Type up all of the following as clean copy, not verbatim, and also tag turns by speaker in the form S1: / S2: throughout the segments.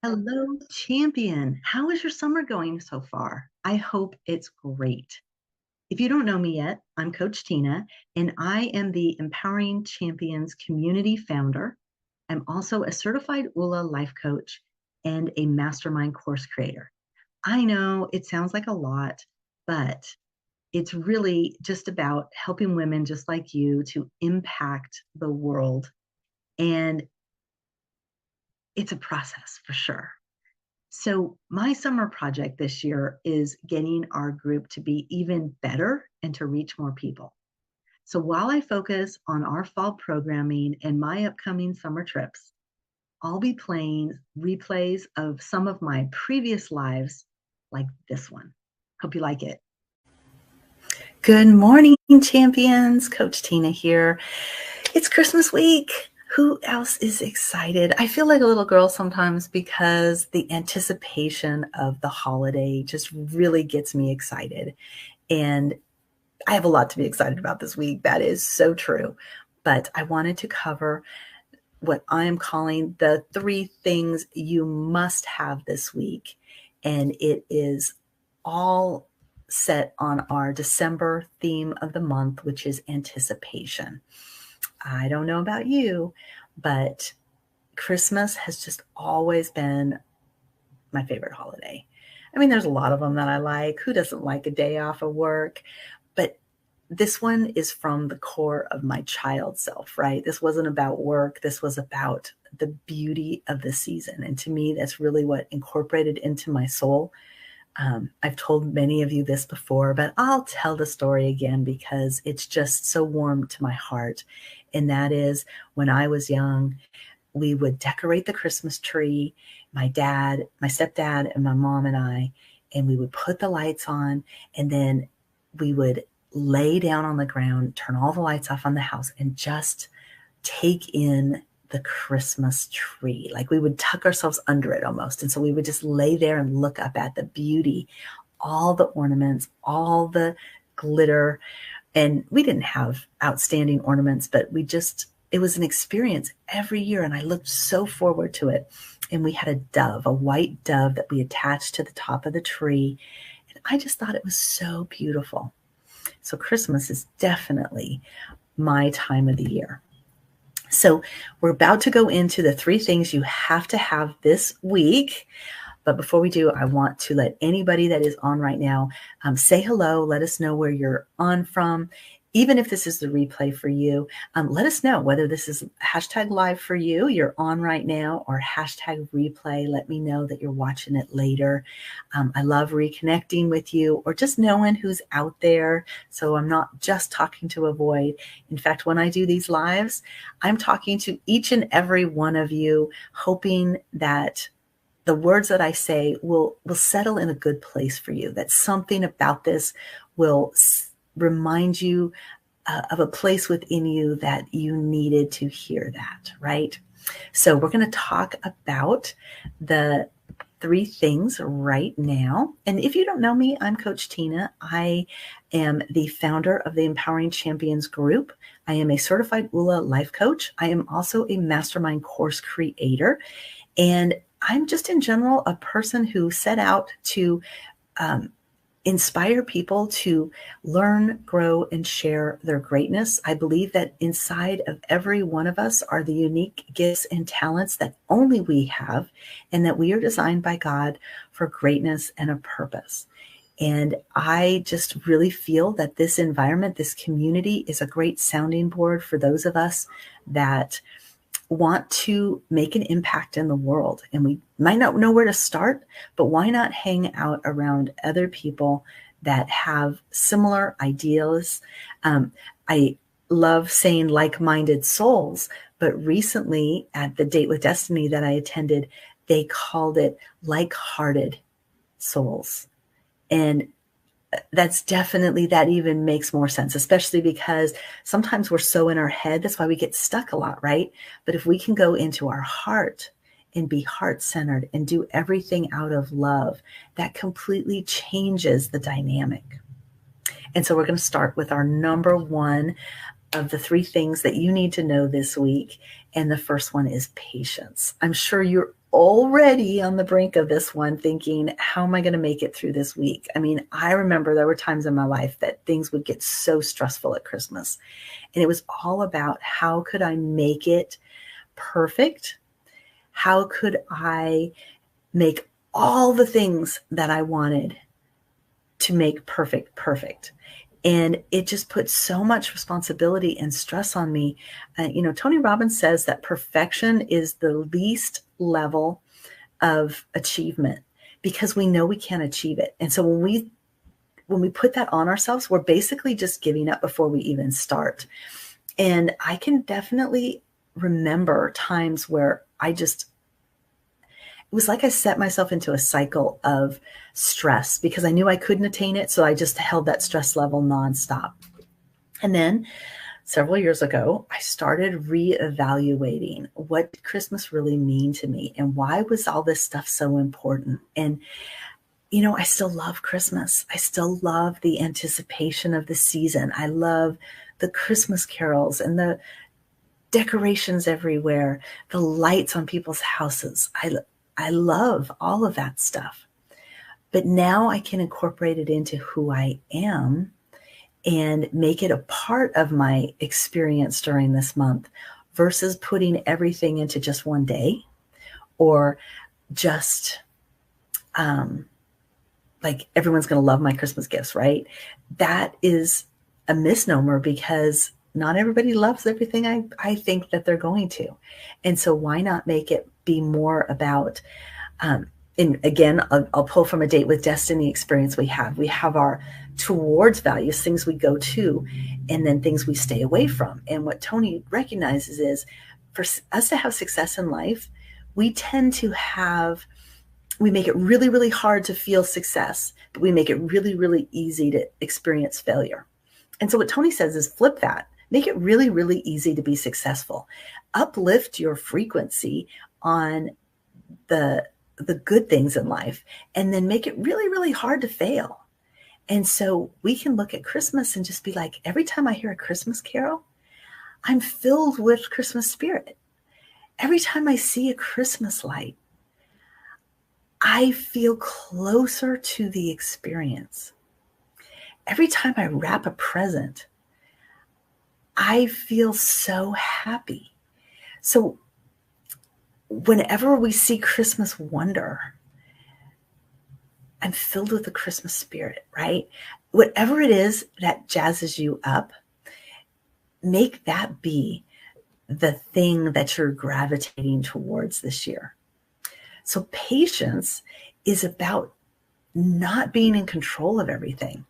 S1: Hello, champion. How is your summer going so far? I hope it's great. If you don't know me yet, I'm Coach Tina, and I am the Empowering Champions community founder. I'm also a certified ULA life coach and a mastermind course creator. I know it sounds like a lot, but it's really just about helping women just like you to impact the world. And it's a process for sure. So, my summer project this year is getting our group to be even better and to reach more people. So, while I focus on our fall programming and my upcoming summer trips, I'll be playing replays of some of my previous lives, like this one. Hope you like it. Good morning, champions. Coach Tina here. It's Christmas week. Who else is excited? I feel like a little girl sometimes because the anticipation of the holiday just really gets me excited. And I have a lot to be excited about this week. That is so true. But I wanted to cover what I am calling the 3 things you must have this week. And it is all set on our December theme of the month, which is anticipation. I don't know about you, but Christmas has just always been my favorite holiday. I mean, there's a lot of them that I like. Who doesn't like a day off of work? But this one is from the core of my child self, right? This wasn't about work. This was about the beauty of the season. And to me, that's really what incorporated into my soul. I've told many of you this before, but I'll tell the story again because it's just so warm to my heart. And that is when I was young, we would decorate the Christmas tree, my dad, my stepdad, and my mom and I, and we would put the lights on, and then we would lay down on the ground, turn all the lights off on the house, and just take in the Christmas tree. Like we would tuck ourselves under it almost. And so we would just lay there and look up at the beauty, all the ornaments, all the glitter. And we didn't have outstanding ornaments, but it was an experience every year. And I looked so forward to it. And we had a dove, a white dove that we attached to the top of the tree. And I just thought it was so beautiful. So Christmas is definitely my time of the year. So we're about to go into the 3 things you have to have this week. But before we do, I want to let anybody that is on right now say hello. Let us know where you're on from. Even if this is the replay for you, let us know whether this is hashtag live for you, you're on right now, or hashtag replay. Let me know that you're watching it later. I love reconnecting with you or just knowing who's out there. So I'm not just talking to a void. In fact, when I do these lives, I'm talking to each and every one of you, hoping that the words that I say will settle in a good place for you, that something about this will remind you of a place within you that you needed to hear that, right? So we're going to talk about the 3 things right now. And if you don't know me, I'm Coach Tina. I am the founder of the Empowering Champions group. I am a certified ULA life coach. I am also a mastermind course creator. And I'm just in general a person who set out to inspire people to learn, grow, and share their greatness. I believe that inside of every one of us are the unique gifts and talents that only we have, and that we are designed by God for greatness and a purpose. And I just really feel that this environment, this community, is a great sounding board for those of us that want to make an impact in the world. And we might not know where to start, but why not hang out around other people that have similar ideals? I love saying like-minded souls, but recently at the Date with Destiny that I attended, they called it like-hearted souls. And that's definitely, that even makes more sense, especially because sometimes we're so in our head. That's why we get stuck a lot, right? But if we can go into our heart and be heart-centered and do everything out of love, that completely changes the dynamic. And so we're going to start with our number 1 of the 3 things that you need to know this week. And the first one is patience. I'm sure you're
S2: already on the brink of this one thinking, how am I going to make it through this week? I mean, I remember there were times in my life that things would get so stressful at Christmas. And it was all about how could I make it perfect? How could I make all the things that I wanted to make perfect? And it just put so much responsibility and stress on me. Tony Robbins says that perfection is the least level of achievement because we know we can't achieve it. And so when we put that on ourselves, we're basically just giving up before we even start. And I can definitely remember times where it was like I set myself into a cycle of stress because I knew I couldn't attain it. So I just held that stress level nonstop. And then several years ago, I started reevaluating what did Christmas really mean to me and why was all this stuff so important? And, I still love Christmas. I still love the anticipation of the season. I love the Christmas carols and the decorations everywhere, the lights on people's houses. I love all of that stuff. But now I can incorporate it into who I am and make it a part of my experience during this month versus putting everything into just one day or just like everyone's going to love my Christmas gifts, right? That is a misnomer because not everybody loves everything I think that they're going to. And so why not make it be more about, and again, I'll pull from a Date with Destiny experience we have. We have our towards values, things we go to, and then things we stay away from. And what Tony recognizes is for us to have success in life, we tend to we make it really, really hard to feel success, but we make it really, really easy to experience failure. And so what Tony says is flip that. Make it really, really easy to be successful. Uplift your frequency on the good things in life, and then make it really, really hard to fail. And so we can look at Christmas and just be like, every time I hear a Christmas carol, I'm filled with Christmas spirit. Every time I see a Christmas light, I feel closer to the experience. Every time I wrap a present, I feel so happy. So whenever we see Christmas wonder, I'm filled with the Christmas spirit, right? Whatever it is that jazzes you up, make that be the thing that you're gravitating towards this year. So patience is about not being in control of everything.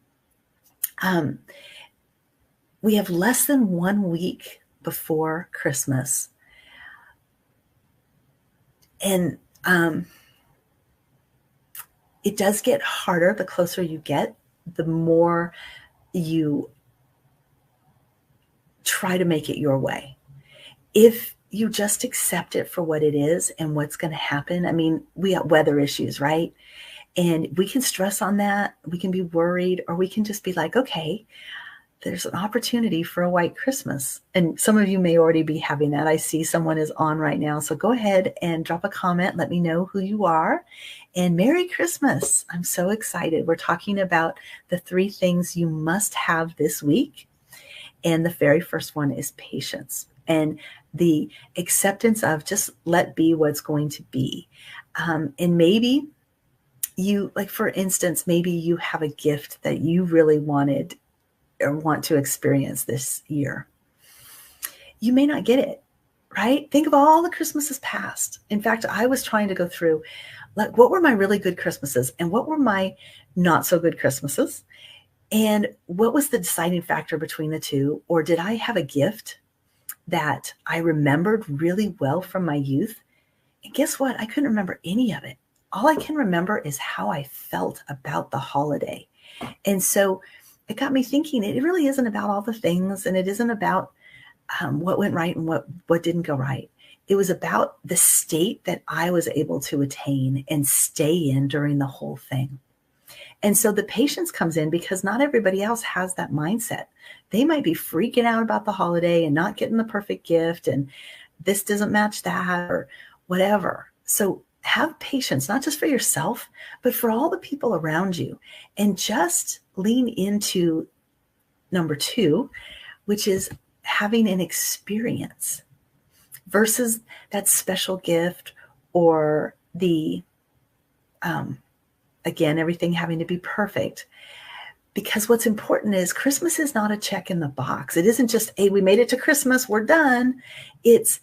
S2: We have less than 1 week before Christmas. And it does get harder the closer you get, the more you try to make it your way. If you just accept it for what it is and what's going to happen. I mean, we have weather issues, right? And we can stress on that. We can be worried, or we can just be like, okay, there's an opportunity for a white Christmas. And some of you may already be having that. I see someone is on right now. So go ahead and drop a comment. Let me know who you are. And Merry Christmas. I'm so excited. We're talking about the 3 things you must have this week. And the very first one is patience and the acceptance of just let be what's going to be. And maybe you, like, for instance, maybe you have a gift that you really wanted or want to experience this year. You may not get it, right? Think of all the Christmases past. In fact, I was trying to go through, like, what were my really good Christmases and what were my not so good Christmases? And what was the deciding factor between the two? Or did I have a gift that I remembered really well from my youth? And guess what? I couldn't remember any of it. All I can remember is how I felt about the holiday. And so it got me thinking, it really isn't about all the things, and it isn't about what went right and what didn't go right. It was about the state that I was able to attain and stay in during the whole thing. And so the patience comes in because not everybody else has that mindset. They might be freaking out about the holiday and not getting the perfect gift, and this doesn't match that or whatever. So have patience, not just for yourself, but for all the people around you. And just lean into number two, which is having an experience versus that special gift or the, again, everything having to be perfect. Because what's important is Christmas is not a check in the box. It isn't just, hey, we made it to Christmas, we're done. It's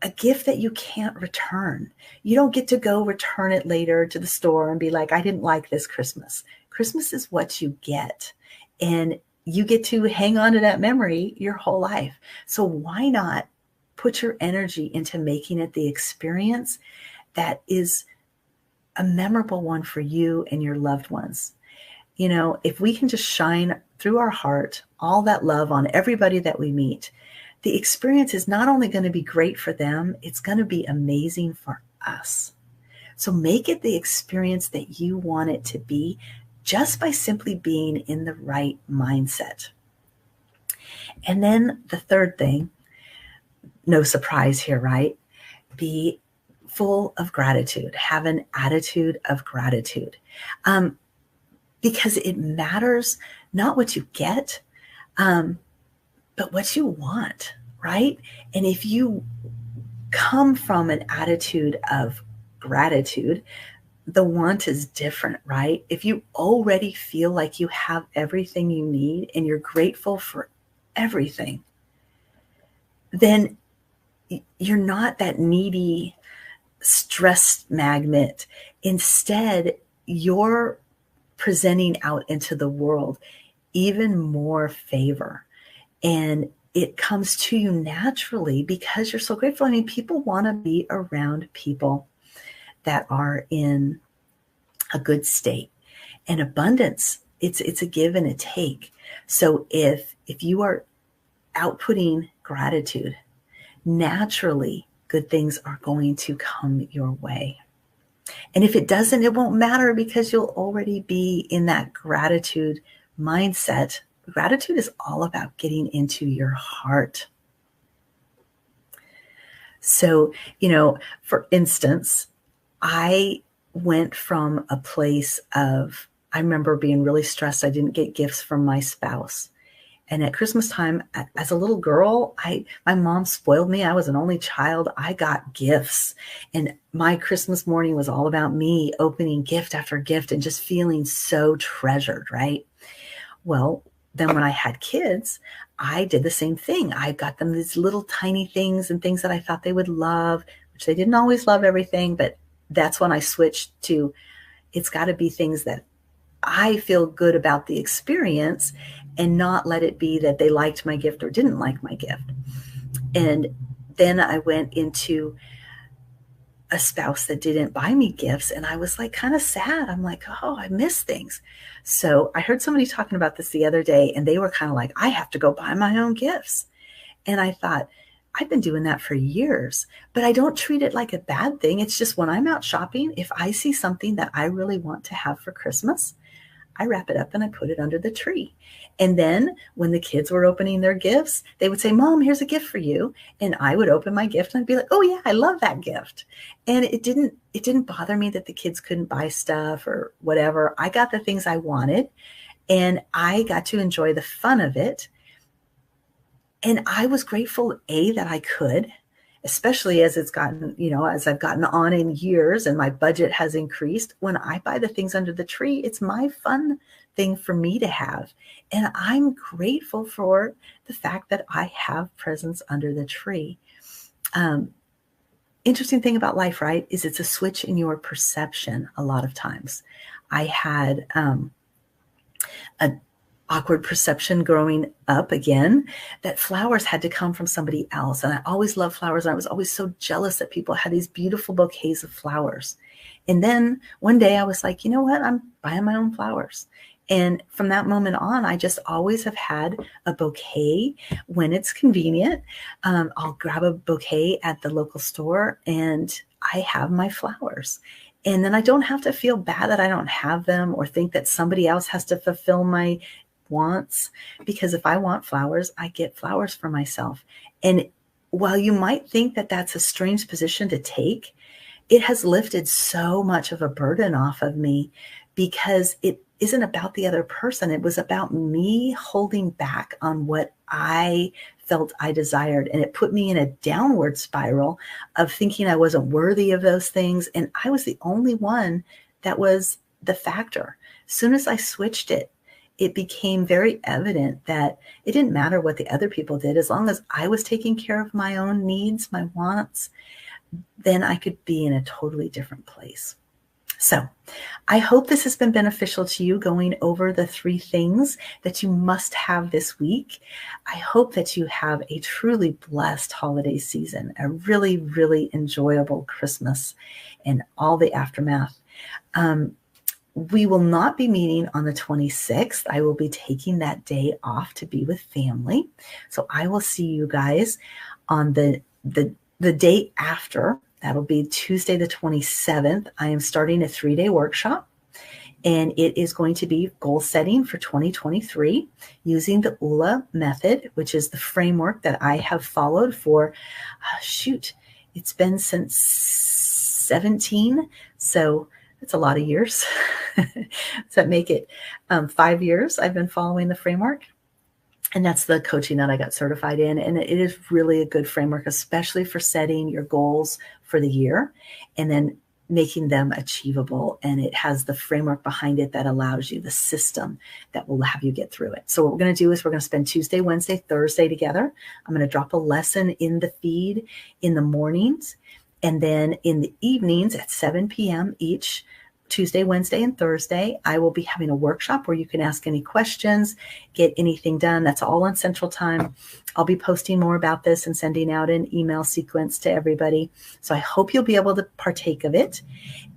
S2: a gift that you can't return. You don't get to go return it later to the store and be like, I didn't like this Christmas. Christmas is what you get. And you get to hang on to that memory your whole life. So why not put your energy into making it the experience that is a memorable one for you and your loved ones? You know, if we can just shine through our heart all that love on everybody that we meet, the experience is not only going to be great for them, it's going to be amazing for us. So make it the experience that you want it to be just by simply being in the right mindset. And then the third thing, no surprise here, right? Be full of gratitude. Have an attitude of gratitude. Because it matters not what you get, but what you want, right? And if you come from an attitude of gratitude, the want is different, right? If you already feel like you have everything you need and you're grateful for everything, then you're not that needy, stress magnet. Instead, you're presenting out into the world even more favor. And it comes to you naturally because you're so grateful. I mean, people want to be around people that are in a good state. And abundance, it's a give and a take. So if you are outputting gratitude, naturally good things are going to come your way. And if it doesn't, it won't matter because you'll already be in that gratitude mindset. Gratitude is all about getting into your heart. So, you know, for instance, I went from a place of, I remember being really stressed. I didn't get gifts from my spouse. And at Christmas time, as a little girl, my mom spoiled me. I was an only child. I got gifts. And my Christmas morning was all about me opening gift after gift and just feeling so treasured, right? Well, then when I had kids, I did the same thing. I got them these little tiny things and things that I thought they would love, which they didn't always love everything, but that's when I switched to, it's got to be things that I feel good about the experience and not let it be that they liked my gift or didn't like my gift. And then I went into a spouse that didn't buy me gifts, and I was like kind of sad. I'm like, oh, I miss things. So I heard somebody talking about this the other day, and they were kind of like, I have to go buy my own gifts. And I thought, I've been doing that for years, but I don't treat it like a bad thing. It's just when I'm out shopping, if I see something that I really want to have for Christmas, I wrap it up and I put it under the tree. And then when the kids were opening their gifts, they would say, Mom, here's a gift for you. And I would open my gift and I'd be like, oh yeah, I love that gift. And it didn't bother me that the kids couldn't buy stuff or whatever. I got the things I wanted and I got to enjoy the fun of it. And I was grateful, that I could, especially as it's gotten, as I've gotten on in years and my budget has increased. When I buy the things under the tree, it's my fun thing for me to have. And I'm grateful for the fact that I have presents under the tree. Interesting thing about life, right, is it's a switch in your perception a lot of times. I had a awkward perception growing up again that flowers had to come from somebody else. And I always loved flowers. And I was always so jealous that people had these beautiful bouquets of flowers. And then one day I was like, you know what? I'm buying my own flowers. And from that moment on, I just always have had a bouquet when it's convenient. I'll grab a bouquet at the local store and I have my flowers. And then I don't have to feel bad that I don't have them or think that somebody else has to fulfill my wants, because if I want flowers, I get flowers for myself. And while you might think that that's a strange position to take, it has lifted so much of a burden off of me because it isn't about the other person. It was about me holding back on what I felt I desired. And it put me in a downward spiral of thinking I wasn't worthy of those things. And I was the only one that was the factor. As soon as I switched it, it became very evident that it didn't matter what the other people did. As long as I was taking care of my own needs, my wants, then I could be in a totally different place. So I hope this has been beneficial to you, going over the 3 things that you must have this week. I hope that you have a truly blessed holiday season, a really, really enjoyable Christmas and all the aftermath. We will not be meeting on the 26th. I will be taking that day off to be with family. So I will see you guys on the day after. That'll be Tuesday, the 27th. I am starting a 3-day workshop, and it is going to be goal setting for 2023 using the ULA method, which is the framework that I have followed for, it's been since 17. So it's a lot of years. So make it 5 years I've been following the framework. And that's the coaching that I got certified in. And it is really a good framework, especially for setting your goals for the year and then making them achievable. And it has the framework behind it that allows you the system that will have you get through it. So what we're going to do is we're going to spend Tuesday, Wednesday, Thursday together. I'm going to drop a lesson in the feed in the mornings. And then in the evenings at 7 p.m. each Tuesday, Wednesday, and Thursday, I will be having a workshop where you can ask any questions, get anything done. That's all on Central Time. I'll be posting more about this and sending out an email sequence to everybody. So I hope you'll be able to partake of it.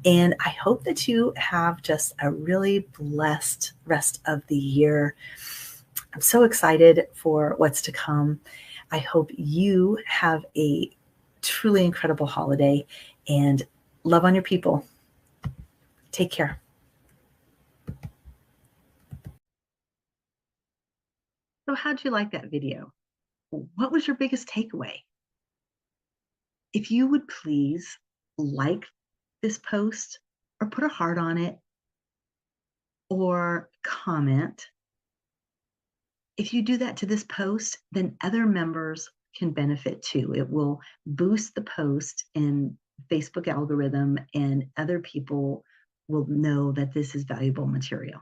S2: And I hope that you have just a really blessed rest of the year. I'm so excited for what's to come. I hope you have a truly incredible holiday and love on your people. Take care.
S1: So how'd you like that video? What was your biggest takeaway? If you would please like this post or put a heart on it or comment. If you do that to this post, then other members can benefit too. It will boost the post in Facebook algorithm, and other people will know that this is valuable material.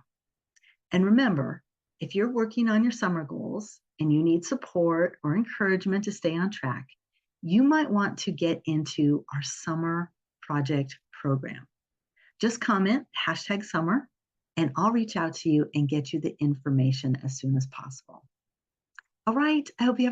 S1: And remember, if you're working on your summer goals and you need support or encouragement to stay on track, you might want to get into our summer project program. Just comment #summer, and I'll reach out to you and get you the information as soon as possible. All right, I hope you have a